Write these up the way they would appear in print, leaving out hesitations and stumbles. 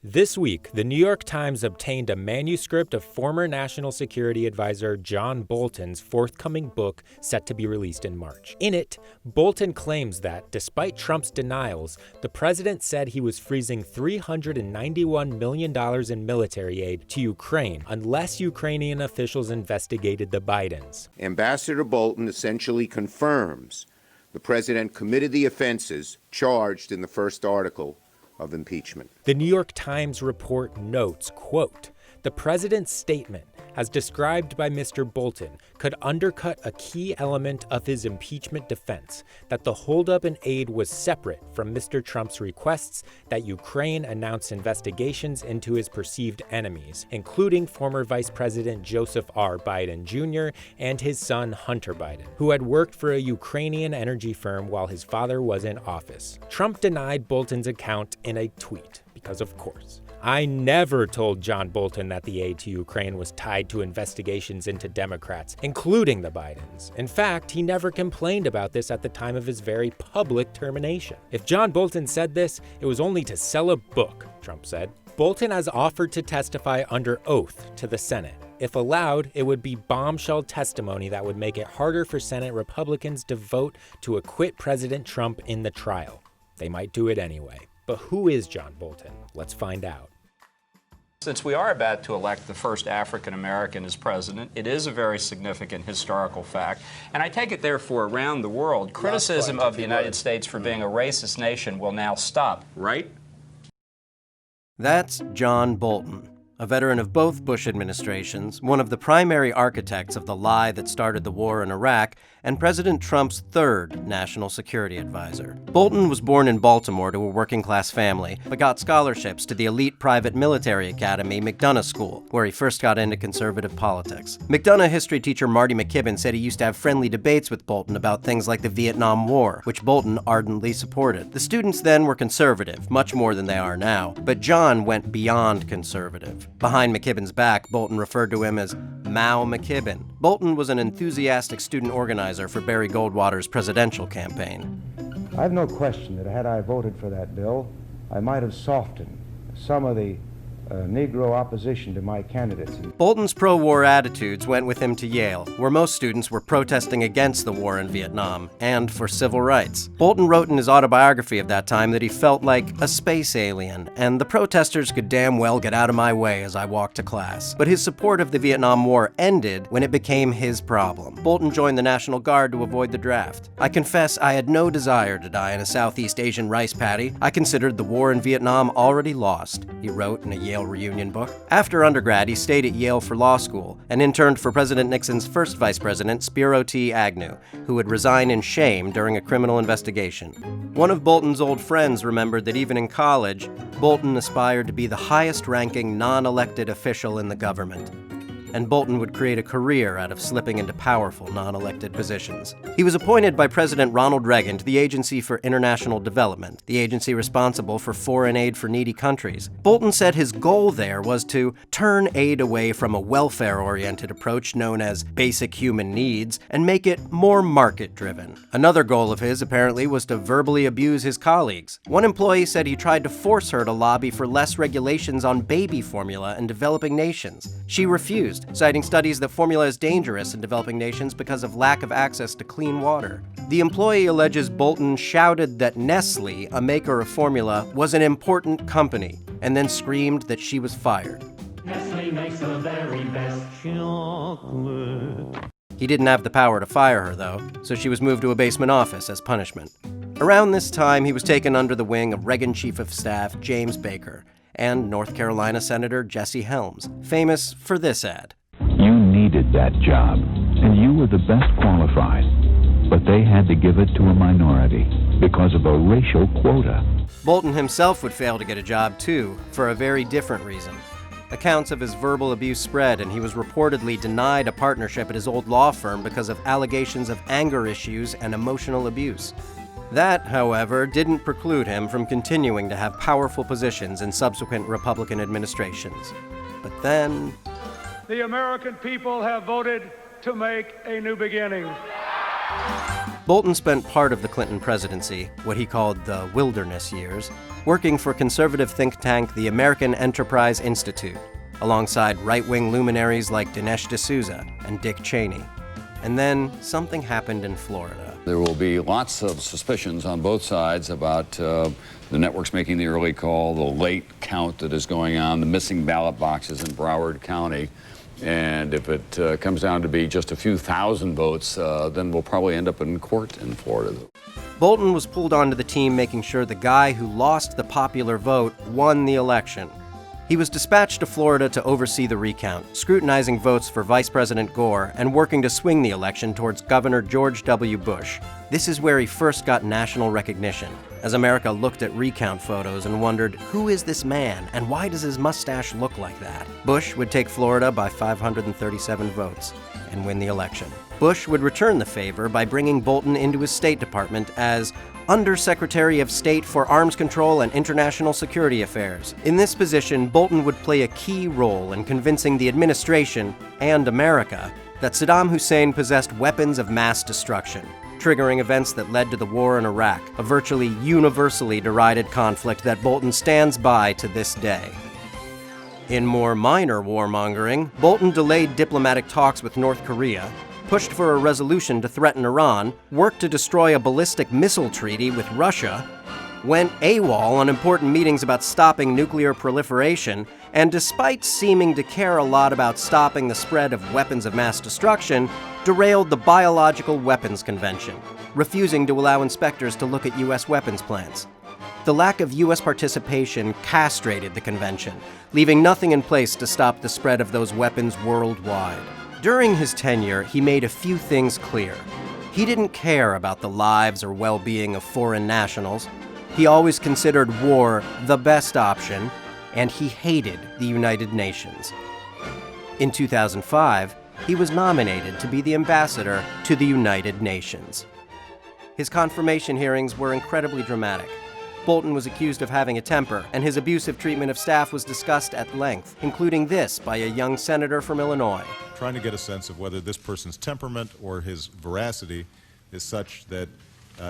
This week, the New York Times obtained a manuscript of former National Security Advisor John Bolton's forthcoming book set to be released in March. In it, Bolton claims that, despite Trump's denials, the president said he was freezing $391 million in military aid to Ukraine unless Ukrainian officials investigated the Bidens. Ambassador Bolton essentially confirms the president committed the offenses charged in the first article of impeachment. The New York Times report notes, quote, "The president's statement, as described by Mr. Bolton, could undercut a key element of his impeachment defense, that the holdup in aid was separate from Mr. Trump's requests that Ukraine announce investigations into his perceived enemies, including former Vice President Joseph R. Biden Jr. and his son Hunter Biden, who had worked for a Ukrainian energy firm while his father was in office." Trump denied Bolton's account in a tweet, because of course. "I never told John Bolton that the aid to Ukraine was tied to investigations into Democrats, including the Bidens. In fact, he never complained about this at the time of his very public termination. If John Bolton said this, it was only to sell a book," Trump said. Bolton has offered to testify under oath to the Senate. If allowed, it would be bombshell testimony that would make it harder for Senate Republicans to vote to acquit President Trump in the trial. They might do it anyway. But who is John Bolton? Let's find out. Since we are about to elect the first African American as president, it is a very significant historical fact. And I take it, therefore, around the world, criticism of the United States for being a racist nation will now stop, right? That's John Bolton, a veteran of both Bush administrations, one of the primary architects of the lie that started the war in Iraq, and President Trump's third national security advisor. Bolton was born in Baltimore to a working-class family, but got scholarships to the elite private military academy, McDonough School, where he first got into conservative politics. McDonough history teacher Marty McKibben said he used to have friendly debates with Bolton about things like the Vietnam War, which Bolton ardently supported. The students then were conservative, much more than they are now, but John went beyond conservative. Behind McKibben's back, Bolton referred to him as Mao McKibben. Bolton was an enthusiastic student organizer for Barry Goldwater's presidential campaign. I have no question that had I voted for that bill, I might have softened some of the Negro opposition to my candidates. Bolton's pro-war attitudes went with him to Yale, where most students were protesting against the war in Vietnam and for civil rights. Bolton wrote in his autobiography of that time that he felt like a space alien, and the protesters could damn well get out of my way as I walked to class. But his support of the Vietnam War ended when it became his problem. Bolton joined the National Guard to avoid the draft. "I confess I had no desire to die in a Southeast Asian rice paddy. I considered the war in Vietnam already lost," he wrote in a Yale reunion book. After undergrad, he stayed at Yale for law school and interned for President Nixon's first vice president, Spiro T. Agnew, who would resign in shame during a criminal investigation. One of Bolton's old friends remembered that even in college, Bolton aspired to be the highest-ranking non-elected official in the government. And Bolton would create a career out of slipping into powerful non-elected positions. He was appointed by President Ronald Reagan to the Agency for International Development, the agency responsible for foreign aid for needy countries. Bolton said his goal there was to turn aid away from a welfare-oriented approach known as basic human needs and make it more market-driven. Another goal of his, apparently, was to verbally abuse his colleagues. One employee said he tried to force her to lobby for less regulations on baby formula in developing nations. She refused, citing studies that formula is dangerous in developing nations because of lack of access to clean water. The employee alleges Bolton shouted that Nestle, a maker of formula, was an important company, and then screamed that she was fired. Nestle makes the very best chocolate. He didn't have the power to fire her, though, so she was moved to a basement office as punishment. Around this time, he was taken under the wing of Reagan Chief of Staff James Baker and North Carolina Senator Jesse Helms, famous for this ad. "You needed that job, and you were the best qualified, but they had to give it to a minority because of a racial quota." Bolton himself would fail to get a job, too, for a very different reason. Accounts of his verbal abuse spread, and he was reportedly denied a partnership at his old law firm because of allegations of anger issues and emotional abuse. That, however, didn't preclude him from continuing to have powerful positions in subsequent Republican administrations. But then... The American people have voted to make a new beginning. Bolton spent part of the Clinton presidency, what he called the wilderness years, working for conservative think tank the American Enterprise Institute, alongside right-wing luminaries like Dinesh D'Souza and Dick Cheney. And then something happened in Florida. There will be lots of suspicions on both sides about the networks making the early call, the late count that is going on, the missing ballot boxes in Broward County. And if it comes down to be just a few thousand votes, then we'll probably end up in court in Florida. Bolton was pulled onto the team making sure the guy who lost the popular vote won the election. He was dispatched to Florida to oversee the recount, scrutinizing votes for Vice President Gore and working to swing the election towards Governor George W. Bush. This is where he first got national recognition, as America looked at recount photos and wondered, who is this man and why does his mustache look like that? Bush would take Florida by 537 votes and win the election. Bush would return the favor by bringing Bolton into his State Department as Undersecretary of State for Arms Control and International Security Affairs. In this position, Bolton would play a key role in convincing the administration and America that Saddam Hussein possessed weapons of mass destruction, triggering events that led to the war in Iraq, a virtually universally derided conflict that Bolton stands by to this day. In more minor warmongering, Bolton delayed diplomatic talks with North Korea, pushed for a resolution to threaten Iran, worked to destroy a ballistic missile treaty with Russia, went AWOL on important meetings about stopping nuclear proliferation, and despite seeming to care a lot about stopping the spread of weapons of mass destruction, derailed the Biological Weapons Convention, refusing to allow inspectors to look at U.S. weapons plants. The lack of U.S. participation castrated the convention, leaving nothing in place to stop the spread of those weapons worldwide. During his tenure, he made a few things clear. He didn't care about the lives or well-being of foreign nationals. He always considered war the best option, and he hated the United Nations. In 2005, he was nominated to be the ambassador to the United Nations. His confirmation hearings were incredibly dramatic. Bolton was accused of having a temper, and his abusive treatment of staff was discussed at length, including this by a young senator from Illinois. Trying to get a sense of whether this person's temperament or his veracity is such that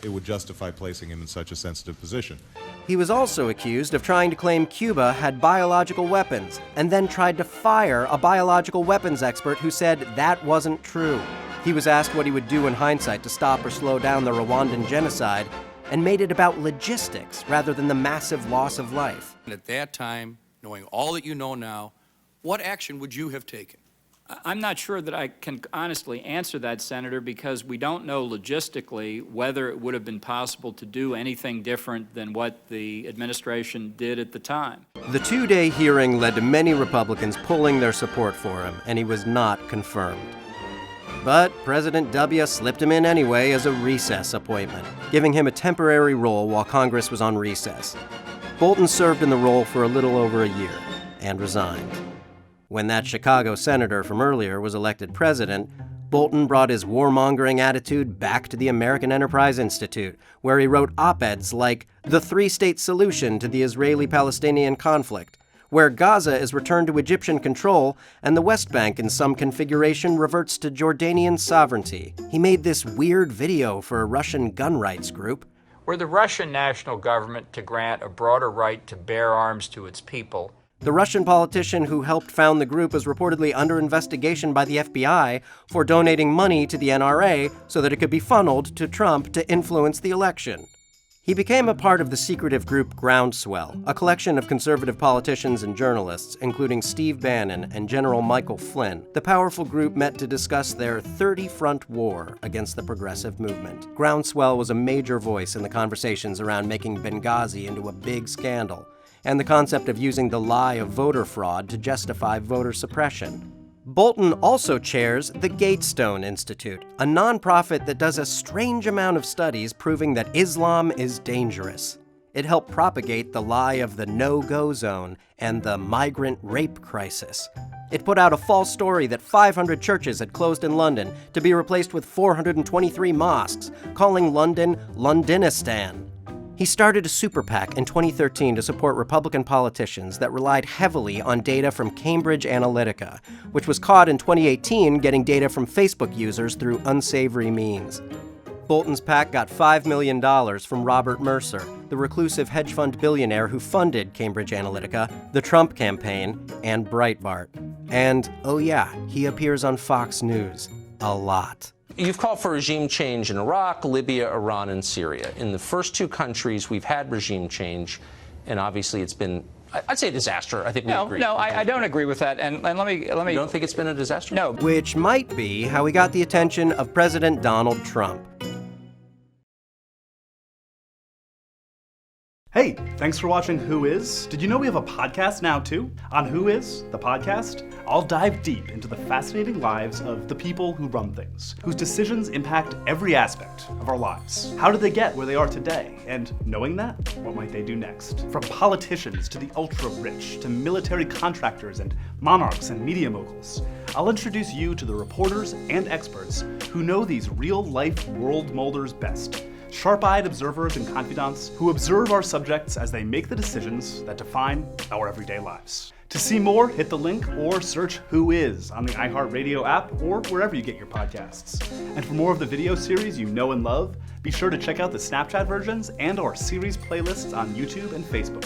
it would justify placing him in such a sensitive position. He was also accused of trying to claim Cuba had biological weapons, and then tried to fire a biological weapons expert who said that wasn't true. He was asked what he would do in hindsight to stop or slow down the Rwandan genocide, and made it about logistics rather than the massive loss of life. At that time, knowing all that you know now, what action would you have taken? I'm not sure that I can honestly answer that, Senator, because we don't know logistically whether it would have been possible to do anything different than what the administration did at the time. The two-day hearing led to many Republicans pulling their support for him, and he was not confirmed. But President W. slipped him in anyway as a recess appointment, giving him a temporary role while Congress was on recess. Bolton served in the role for a little over a year and resigned. When that Chicago senator from earlier was elected president, Bolton brought his warmongering attitude back to the American Enterprise Institute, where he wrote op-eds like The Three-State Solution to the Israeli-Palestinian Conflict, where Gaza is returned to Egyptian control and the West Bank in some configuration reverts to Jordanian sovereignty. He made this weird video for a Russian gun rights group. Were the Russian national government to grant a broader right to bear arms to its people, The Russian politician who helped found the group is reportedly under investigation by the FBI for donating money to the NRA so that it could be funneled to Trump to influence the election. He became a part of the secretive group Groundswell, a collection of conservative politicians and journalists, including Steve Bannon and General Michael Flynn. The powerful group met to discuss their 30-front war against the progressive movement. Groundswell was a major voice in the conversations around making Benghazi into a big scandal, and the concept of using the lie of voter fraud to justify voter suppression. Bolton also chairs the Gatestone Institute, a nonprofit that does a strange amount of studies proving that Islam is dangerous. It helped propagate the lie of the no-go zone and the migrant rape crisis. It put out a false story that 500 churches had closed in London to be replaced with 423 mosques, calling London Londonistan. He started a super PAC in 2013 to support Republican politicians that relied heavily on data from Cambridge Analytica, which was caught in 2018 getting data from Facebook users through unsavory means. Bolton's PAC got $5 million from Robert Mercer, the reclusive hedge fund billionaire who funded Cambridge Analytica, the Trump campaign, and Breitbart. And, oh yeah, he appears on Fox News. A lot. You've called for regime change in Iraq, Libya, Iran, and Syria. In the first two countries, we've had regime change, and obviously it's been, I'd say, a disaster. I think we agree. No, I don't agree with that. And let me. You don't think it's been a disaster? No. Which might be how he got the attention of President Donald Trump. Hey, thanks for watching Who Is. Did you know we have a podcast now too? On Who Is, the podcast, I'll dive deep into the fascinating lives of the people who run things, whose decisions impact every aspect of our lives. How did they get where they are today? And knowing that, what might they do next? From politicians to the ultra-rich, to military contractors and monarchs and media moguls, I'll introduce you to the reporters and experts who know these real-life world molders best. Sharp-eyed observers and confidants who observe our subjects as they make the decisions that define our everyday lives. To see more, hit the link or search Who Is on the iHeartRadio app or wherever you get your podcasts. And for more of the video series you know and love, be sure to check out the Snapchat versions and our series playlists on YouTube and Facebook.